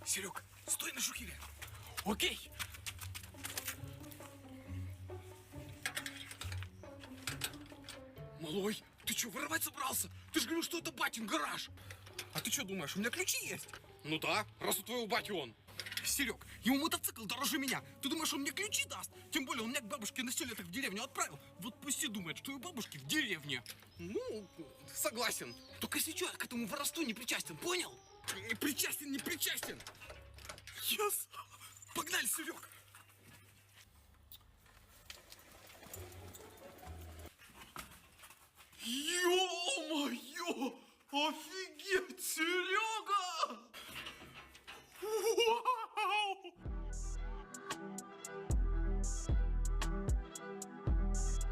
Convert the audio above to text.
Серег, стой на шухере. Окей. Малой, ты что, воровать собрался? Ты же говорил, что это батин гараж. А ты что думаешь, у меня ключи есть? Ну да, раз у твоего бати он. Серег, ему мотоцикл дороже меня. Ты думаешь, он мне ключи даст? Тем более, он меня к бабушке на 7 лет в деревню отправил. Вот пусть и думает, что у бабушки в деревне. Ну, согласен. Только если что, я к этому воровству не причастен, понял? Не причастен, не причастен. Yes. Погнали, Серег. Ё-моё! Офигеть!